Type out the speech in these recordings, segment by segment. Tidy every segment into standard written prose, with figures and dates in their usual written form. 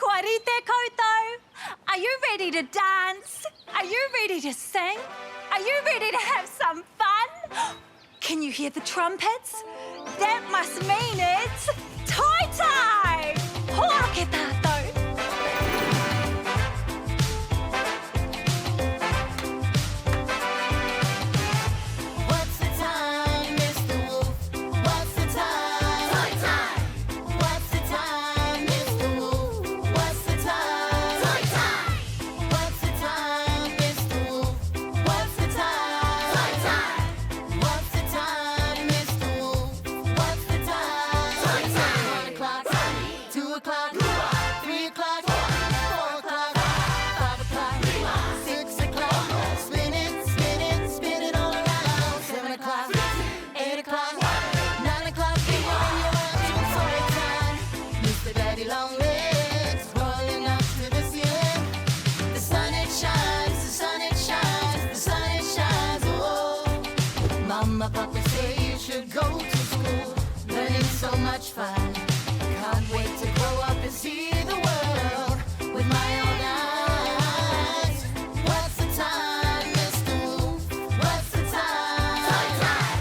Kwarite koutou. Are you ready to dance? Are you ready to sing? Are you ready to have some fun? Can you hear the trumpets? That must mean it's toy time! Hōrake tātou. What's the time, Mr. Wolf? What's the time? Toy time! What's the time, Mr. Wolf? What's the time? Toy time! What's the time, Mr. Wolf? What's the time? Toy time! What's the time, Mr. Wolf? What's the time? Toy time! 1 o'clock, 2 o'clock, 3 o'clock, 4 o'clock, 5 o'clock, 6 o'clock. Spin it, spin it, spin it all around. 7 o'clock, 8 o'clock, 9 o'clock. When you're watching toy time, Mr. Daddy Longlegs rolling up to the ceiling. The sun it shines, the sun it shines, the sun it shines. Oh, Mama, Papa say you should go to school, learning so much fun. Can't wait to grow up and see the world with my own eyes. What's the time, Mr. Wolf? What's the time? Toy time!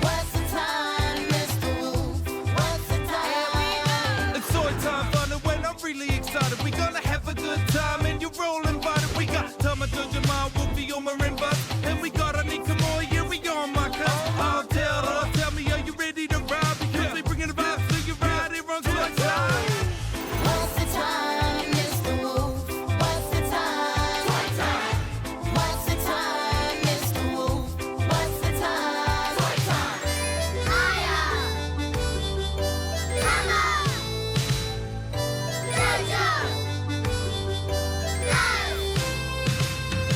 What's the time, Mr. Wolf? What's the time? It's toy time fun, and when I'm really excited, we gonna have a good time, and you're all invited. We got Tama Jamal, Wolfie on marimba, and we got Anika Moore, yeah, we on my cuss. Tell me, are you ready to ride? Because we bringing the vibes to you right here on toy time. What's the time, Mr. Wolf? What's the time? Toy time! What's the time, Mr. Wolf? What's the time? Toy time! Aya! Tama! Jojo!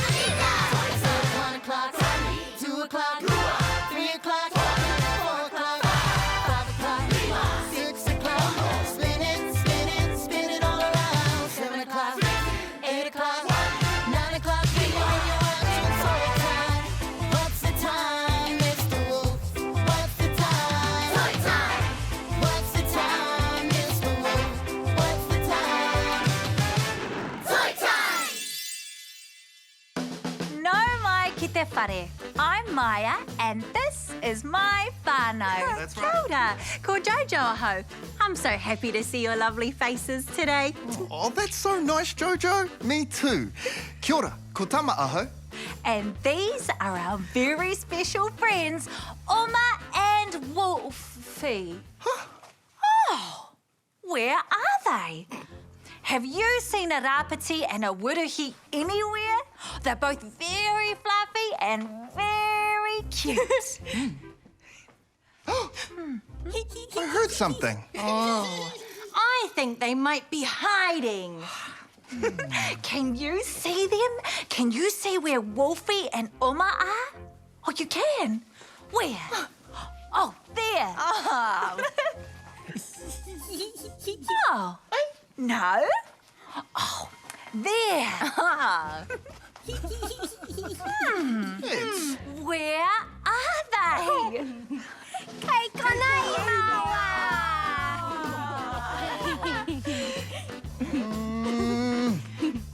Anika! Toy time! 1 o'clock, 2 o'clock, 3 o'clock, 4 o'clock, 5 o'clock, 6 o'clock. Spin it, spin it, spin it all around. 7 o'clock, 8 o'clock, 9 o'clock. When you're watching toy time, what's the time, Mr. Wolf? What's the time? Toy time! What's the time, Mr. Wolf? What's the time? Toy time! No mai ki te whare. I'm Maya, and this is my whānau. That's Kia right. ora. Ko Jojo aho. I'm so happy to see your lovely faces today. Oh, that's so nice, Jojo. Me too. Kia ora, ko Tama aho. And these are our very special friends, Oma and Wolfie. Oh, where are they? Have you seen a rāpiti and a wuruhi anywhere? They're both very fluffy and very cute. I heard something. I think they might be hiding. Can you see them? Can you see where Wolfie and Oma are? Oh, you can. Where? Oh, there. Oh, no. Oh, there. It's... Where are they? Kei konei maua.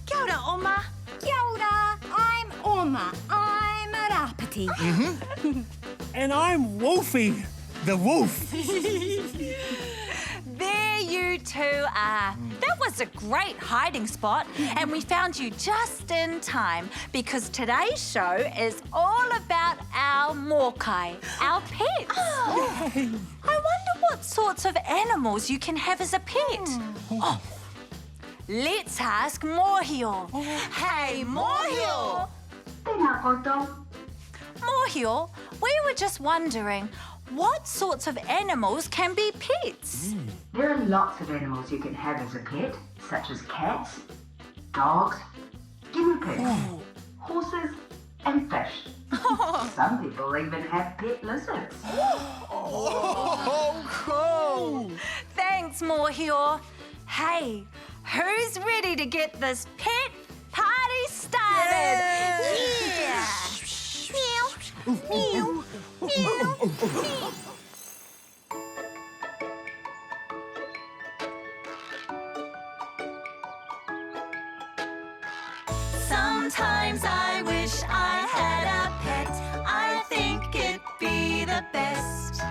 Kia ora, Oma. Kia ora, I'm Oma. I'm a rāpiti. And I'm Wolfie, the wolf. There you two are. That was a great hiding spot, and we found you just in time because today's show is all about our mokai, our pets. I wonder what sorts of animals you can have as a pet. Oh, let's ask Mōhio. Hey, Mōhio. Tēnā koutou. Mōhio, we were just wondering, what sorts of animals can be pets? There are lots of animals you can have as a pet, such as cats, dogs, guinea pigs, horses, and fish. Some people even have pet lizards. Oh, cool! Thanks, Mōhio. Hey, who's ready to get this pet party started? Yeah. Meow. Meow. Meow. Sometimes I wish I had a pet. I think it'd be the best.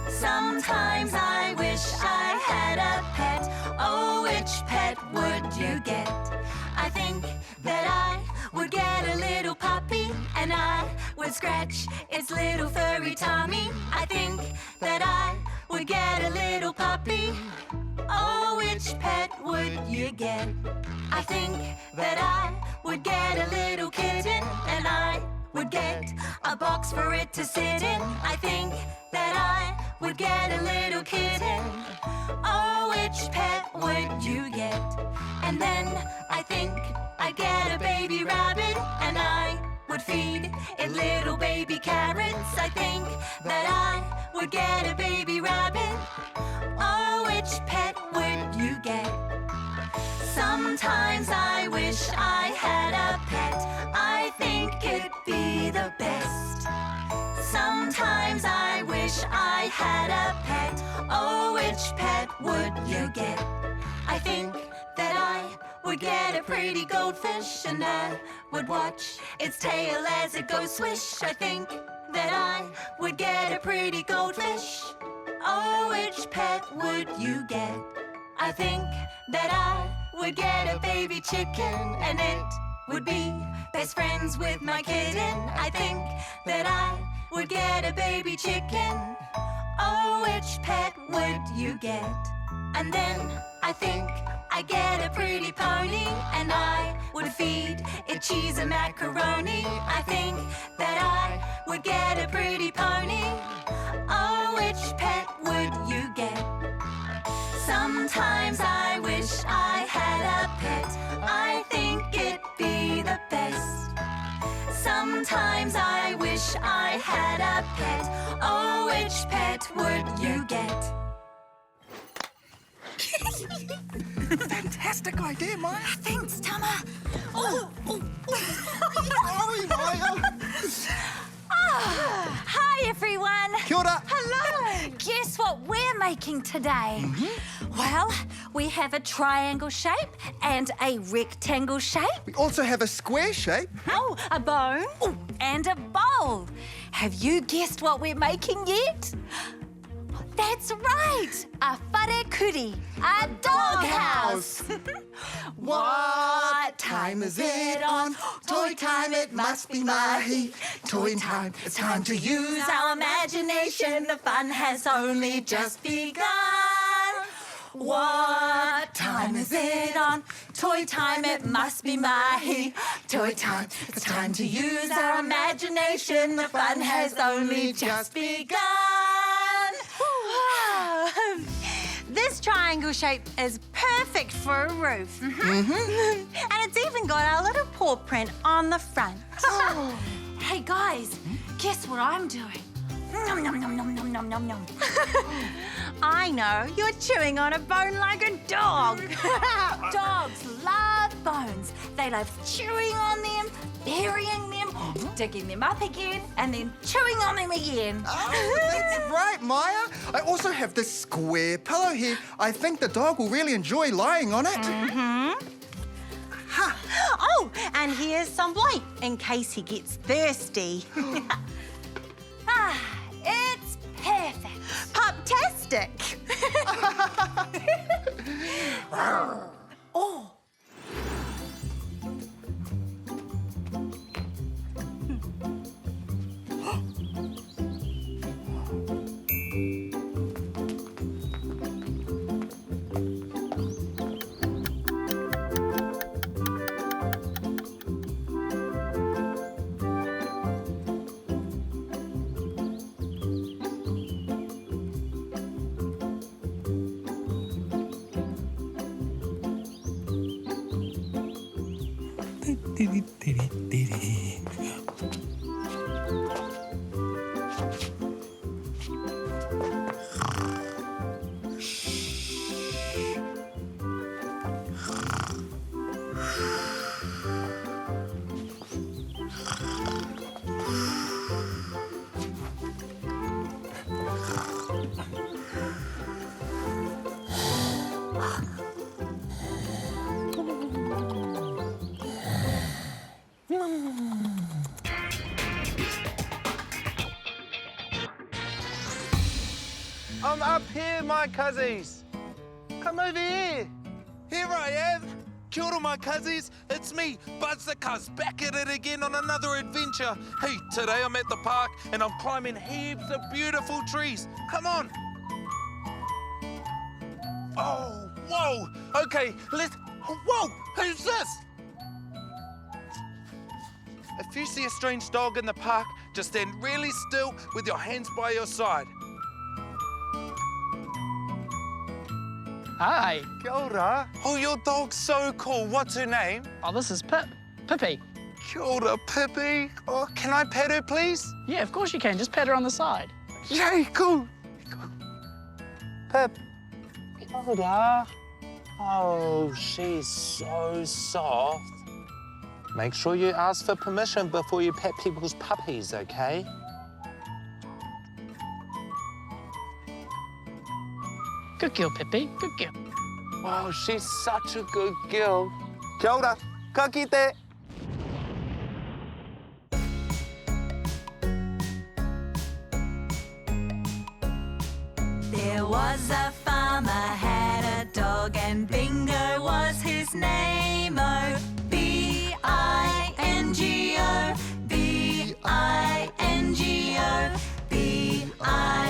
Sometimes I wish I had a pet. Oh, which pet would you get? I think that I would get a little puppy, and I would scratch its little furry tummy. I think that I would get a little puppy. Oh, which pet would you get? I think that I would get a little kitten, and I would get a box for it to sit in. I think that I would get a little kitten. Oh, which pet would you get? And then I think I'd get a baby rabbit, and I would feed it little baby carrots. I think that I would get a baby rabbit. Oh, which pet would you get? Sometimes I wish I had a pet. I think it'd be the best. Sometimes I wish I had a pet. Oh, which pet would you get? I think that I would get a pretty goldfish, and I would watch its tail as it goes swish. I think that I would get a pretty goldfish. Oh, which pet would you get? I think that I would get a baby chicken, and it would be best friends with my kitten. I think that I would get a baby chicken. Oh, which pet would you get? And then I think I'd get a pretty pony, and I would feed it cheese and macaroni. I think that I would get a pretty pony. Oh, which pet would you get? Sometimes I wish I had a pet. I think it'd be the best. Sometimes I wish I had a pet. Oh, which pet would you get? Fantastic idea, Maya. Thanks, Tama. Oh, Sorry, Maya. Hi, everyone. Kia ora. Hello. Guess what we're making today? Well, we have a triangle shape and a rectangle shape. We also have a square shape. Oh, a bone. Oh, and a bowl. Have you guessed what we're making yet? That's right, a whare kuri, a doghouse. What time is it on? Toy time, it must be mahi. Toy time, it's time to use our imagination. The fun has only just begun. What time is it on? Toy time, it must be mahi. Toy time, it's time to use our imagination. The fun has only just begun. This triangle shape is perfect for a roof. And it's even got our little paw print on the front. Hey guys, guess what I'm doing? Nom nom nom nom nom nom nom nom. I know, you're chewing on a bone like a dog. Dogs love bones. They love chewing on them, burying them, digging them up again, and then chewing on them again. Oh, that's right, Maya. I also have this square pillow here. I think the dog will really enjoy lying on it. Oh, and here's some white in case he gets thirsty. It's perfect. Puptastic. Oh. Come up here, my cuzzies. Come over here. Here I am. Kia ora, my cuzzies. It's me, Buzz the Cuz, back at it again on another adventure. Hey, today I'm at the park and I'm climbing heaps of beautiful trees. Come on. Oh, whoa. Okay, let's... Whoa, who's this? If you see a strange dog in the park, just stand really still with your hands by your side. Hi. Kia ora. Oh, your dog's so cool. What's her name? Oh, this is Pip. Pippi. Kia ora, Pippi. Oh, can I pet her, please? Yeah, of course you can. Just pat her on the side. Yay, cool. Pip. Kia ora. Oh, she's so soft. Make sure you ask for permission before you pet people's puppies, okay? Good girl, Pippi. Good girl. Oh, she's such a good girl. Kia ora. Ka kite. There was a farmer had a dog and Bingo was his name. Oh, B-I-N-G-O, B-I-N-G-O, B-I-N-G-O,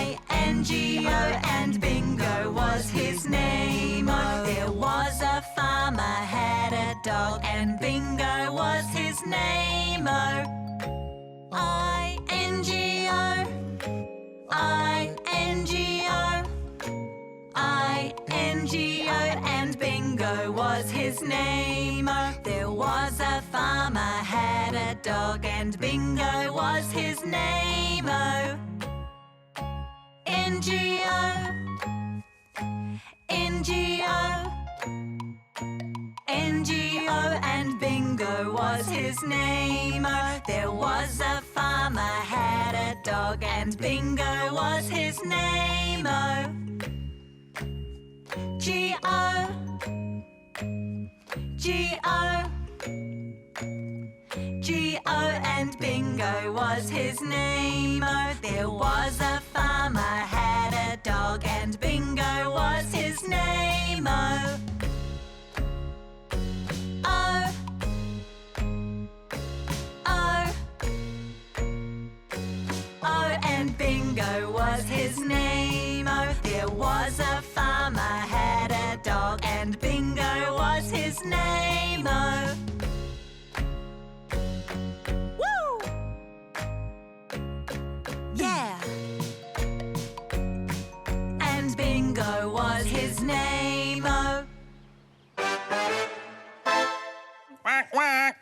and Bingo was his name. Oh, there was a farmer had a dog and Bingo was his name. Oh, I-N-G-O, I-N-G-O, I-N-G-O, and Bingo was his name. Oh, there was a farmer had a dog and Bingo was his name. Oh, N-G-O, N-G-O, N-G-O, and Bingo was his name. Oh, there was a farmer had a dog and Bingo was his name. Oh, G-O, G-O, G-O, and Bingo was his name. Oh, there was a farmer had a dog and Bingo was his name. Oh, oh, oh, oh, and Bingo was his name. Oh, there was a farmer had a dog and Bingo was his name. Oh, woo! Yeah. And Bingo was his name. Oh. Quack, quack.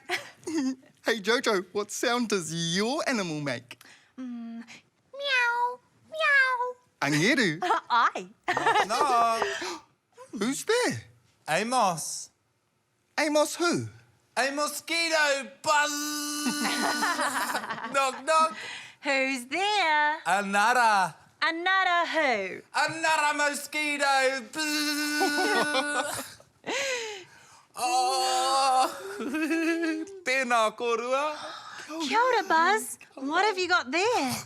Hey, Jojo, what sound does your animal make? Meow, meow. Angeru. Aye. Knock. Who's there? Amos. Amos who? A mosquito. Buzz. Knock, knock. Who's there? Another. Another who? Another mosquito. Buzz. Oh. Tēnā korua. Kia ora, Buzz. What have you got there?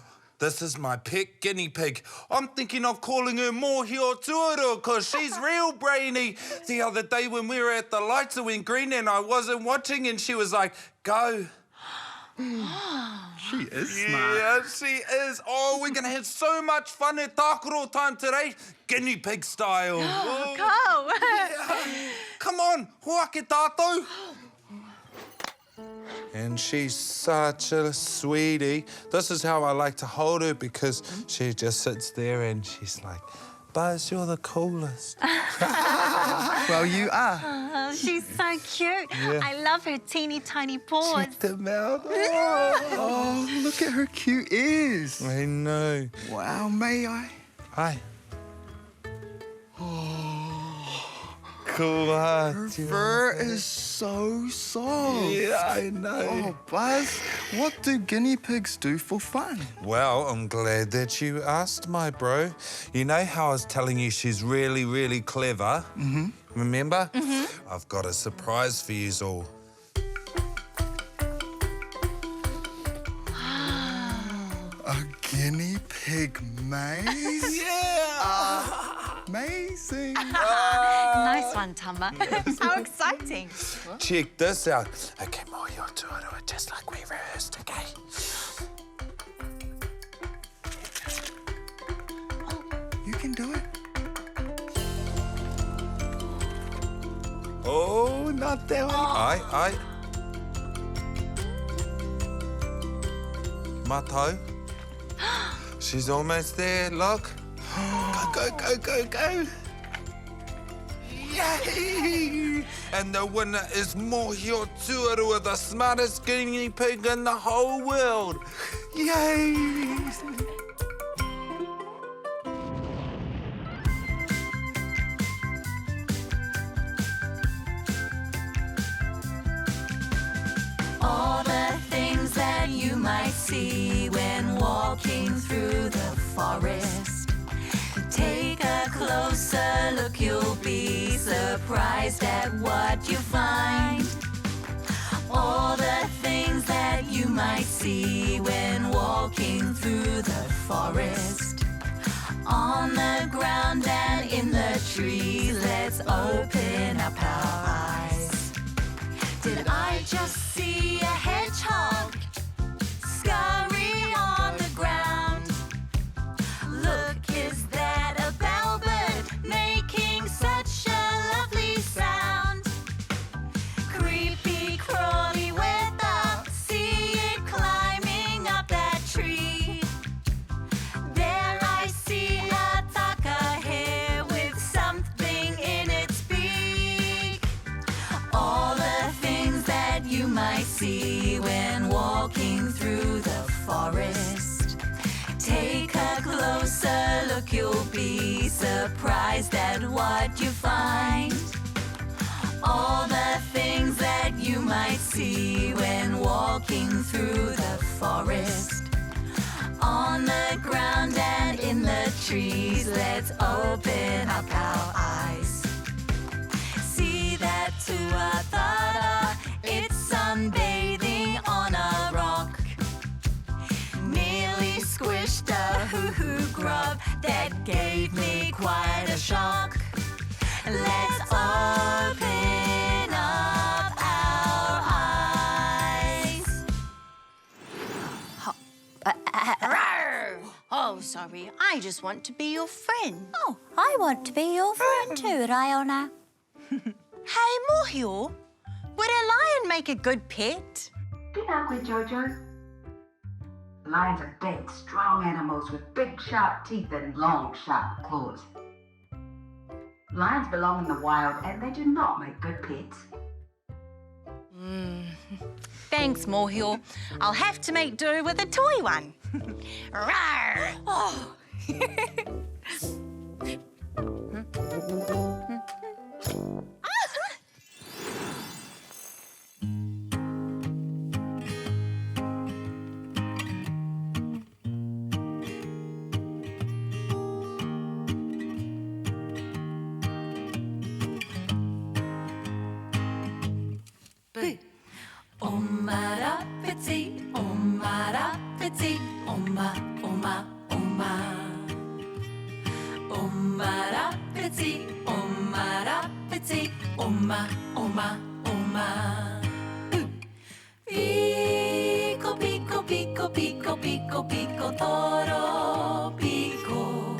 This is my pet guinea pig. I'm thinking of calling her Mōhio Tuaru because she's real brainy. The other day when we were at the lights, it went green and I wasn't watching and she was like, go. She is smart. Yeah, she is. Oh, we're going to have so much fun at tākaro time today. Guinea pig style. Oh. Go. Come on, hoake tātou. And she's such a sweetie. This is how I like to hold her because she just sits there and she's like, Buzz, you're the coolest. Well, you are. Oh, she's so cute. Yeah. I love her teeny tiny paws. Check them out. Oh, look at her cute ears. I know. Wow, may I? Hi. Cool, huh? Her fur is so soft. Yeah, I know. Oh, Buzz, what do guinea pigs do for fun? Well, I'm glad that you asked, my bro. You know how I was telling you she's really, really clever? Mm-hmm. Remember? Mm-hmm. I've got a surprise for you all. A guinea pig maze? Yeah! Amazing. Nice one, Tamba. How exciting. Check this out. Okay, Mōhio Tūroa, just like we rehearsed, okay? You can do it. Oh, not that one. Aye. Mato. She's almost there, look. Go. Yay! And the winner is Mōhio Tūroa, the smartest guinea pig in the whole world. Yay! All the things that you might see when walking through the forest. Take a closer look, you'll be surprised at what you find. All the things that you might see when walking through the forest. On the ground and in the trees, let's open up our eyes. Did I just see a hedgehog scurry on the ground? Look, is that a bellbird making such a lovely sound? Creepy crawly weather, see it climbing up that tree. There I see a taka hare with something in its beak. All the things that you might see when walking through the forest. Take a closer look, you'll be surprised at what you find. All the things that you might see when walking through the forest. On the ground and in the trees, let's open up our eyes. See that tuatara, it's sunbathing on a rock. Nearly squished a hoo-hoo grub that gave me quite a shock. Let's open up our eyes. Oh, sorry. I just want to be your friend. Oh, I want to be your friend too, Raiona. Hey, Mōhio, would a lion make a good pet? Pinakwe, Jojo. Lions are big, strong animals with big, sharp teeth and long, sharp claws. Lions belong in the wild and they do not make good pets. Thanks, Mōhio. I'll have to make do with a toy one. Rawr! Oh. Omara petit, omara petit, oma, oma, oma. Omara petit, oma, oma, oma. Pico, pico, pico, pico, pico, pico, toro, pico.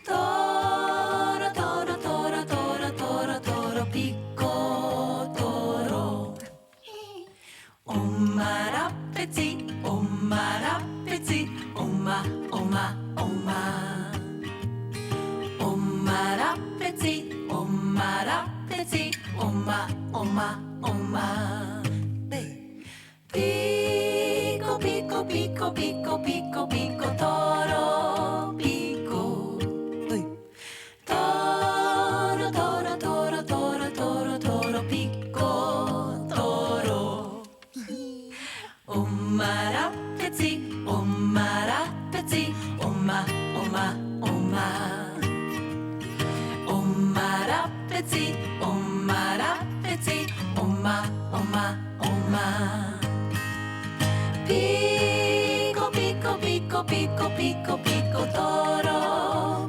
Toro, toro, toro, toro, toro, toro, pico, toro. Omara petit, oma, oma, oma. Omara petit, oma, oma, oma. Pico, pico, pico, pico, pico, pico, toro, pico. Toro, toro, toro, toro, toro, toro, pico, toro. Omara petit, oma, oma, oma. Omara petit, oma, oma, oma. Pico, pico, pico, pico, pico, pico, toro,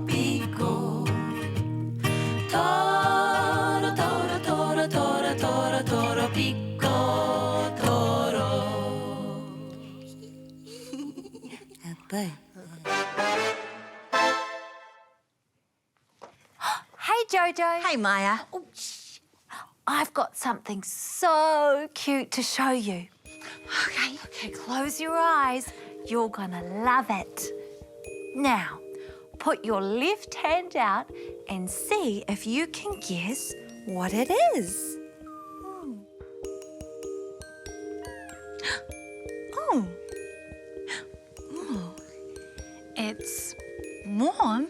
Jojo. Hey, Maya. Oh, shh. I've got something so cute to show you. Okay, close your eyes. You're gonna love it. Now, put your left hand out and see if you can guess what it is. Oh. Oh. It's warm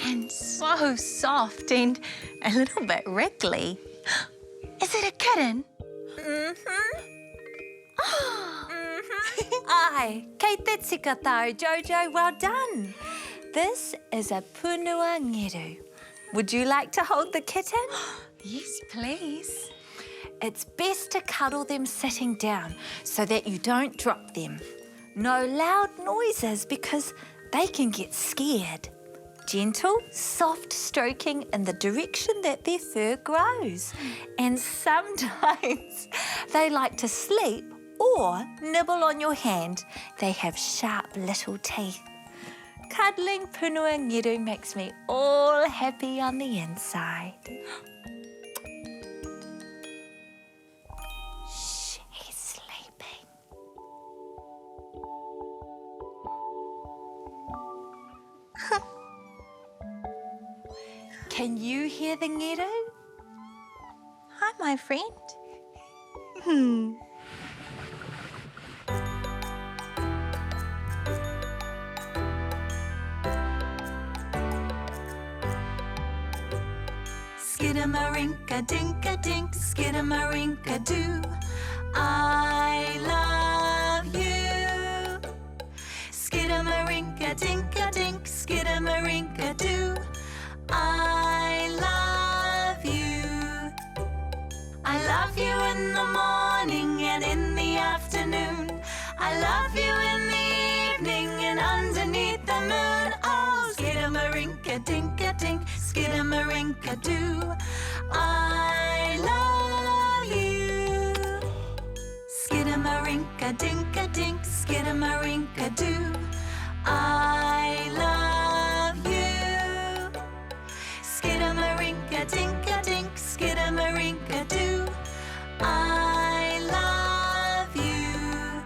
and so soft and a little bit wriggly. Is it a kitten? Ai, kei te tika tau, Jojo, well done. This is a punua ngeru. Would you like to hold the kitten? Yes, please. It's best to cuddle them sitting down so that you don't drop them. No loud noises because they can get scared. Gentle, soft stroking in the direction that their fur grows. And sometimes they like to sleep or nibble on your hand. They have sharp little teeth. Cuddling punua ngeru makes me all happy on the inside. Shh, he's sleeping. Can you hear the ngeru? Hi, my friend. Skidamarinka-dinka-dink, skidamarinka-doo. I love you. Skidamarinka-dinka-dink, skidamarinka-doo. I love you. I love you in the morning and in the afternoon. I love you in the evening and underneath the moon. Oh, skidamarinka-dinka-dink, skidamarinka-doo. I love you. Skidamarinka-dinka-dink, skidamarinka-doo. I love you. Skidamarinka-dinka-dink, skidamarinka-doo. I love you.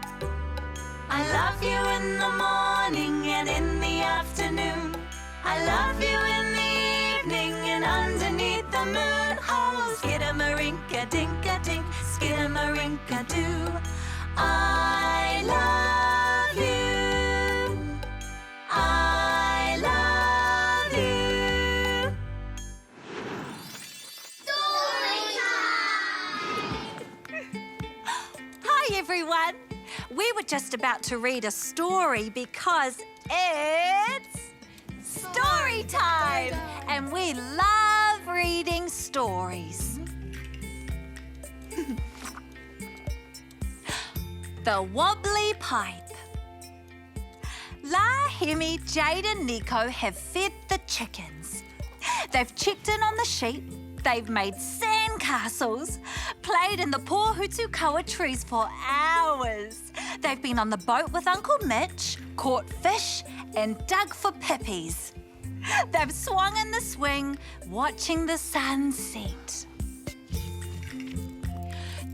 I love you in the morning and in the afternoon. I love you in the evening and underneath the moon. Oh, skidamarinka-dinka-dink, skidamarinka-doo. I love you. I love you. Hi, everyone. We were just about to read a story because it's story time, and we love reading stories. The Wobbly Pipe. La, Hemi, Jade and Nico have fed the chickens. They've checked in on the sheep. They've made sandcastles, played in the Pōhutukawa trees for hours. They've been on the boat with Uncle Mitch, caught fish and dug for pippies. They've swung in the swing, watching the sun set.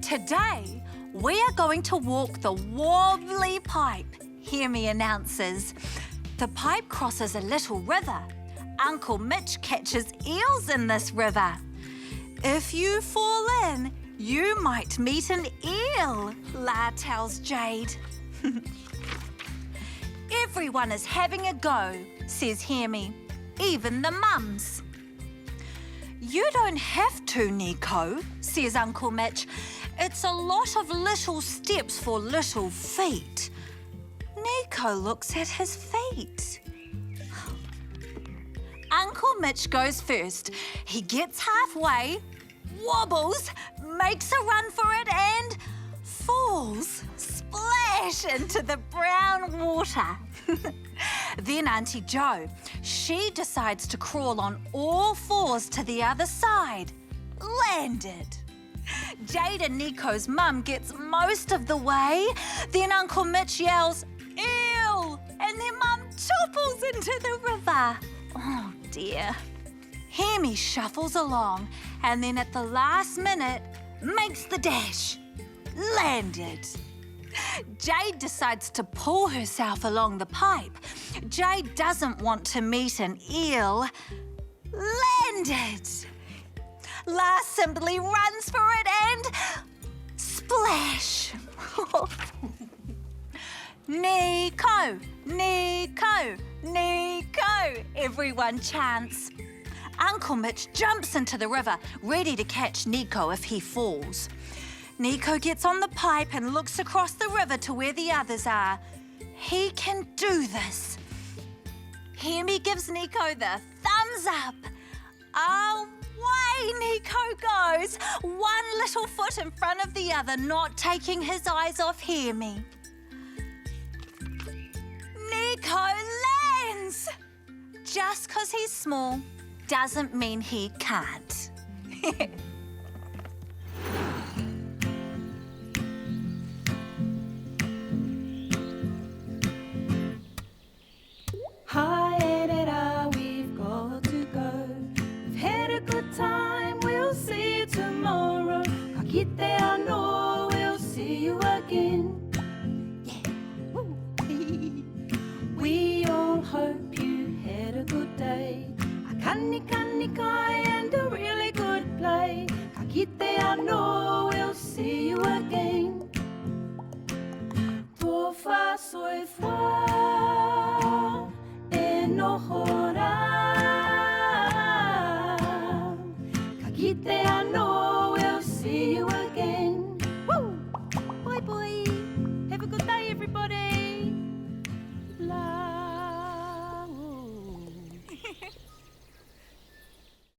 Today, we are going to walk the Wobbly Pipe, Hemi announces. The pipe crosses a little river. Uncle Mitch catches eels in this river. If you fall in, you might meet an eel, La tells Jade. Everyone is having a go, says Hemi, even the mums. You don't have to, Nico, says Uncle Mitch. It's a lot of little steps for little feet. Nico looks at his feet. Uncle Mitch goes first. He gets halfway, wobbles, makes a run for it and falls splash into the brown water. Then Auntie Jo, she decides to crawl on all fours to the other side. Landed. Jade and Nico's mum gets most of the way. Then Uncle Mitch yells, "Ew!" and their mum topples into the river. Oh dear. Hemi shuffles along and then at the last minute makes the dash. Landed. Jade decides to pull herself along the pipe. Jade doesn't want to meet an eel. Landed. La simply runs for it and splash. Nico, Nico, Nico, everyone chants. Uncle Mitch jumps into the river, ready to catch Nico if he falls. Nico gets on the pipe and looks across the river to where the others are. He can do this. Hemi gives Nico the thumbs up. Away Nico goes, one little foot in front of the other, not taking his eyes off Hemi. Nico lands! Just 'cause he's small doesn't mean he can't. Hi, we've got to go. We've had a good time, we'll see you tomorrow. Kakite ano, we'll see you again. We all hope you had a good day. A kani kai and a really good play. Kakite ano, we'll see you again. Tofa soy foi.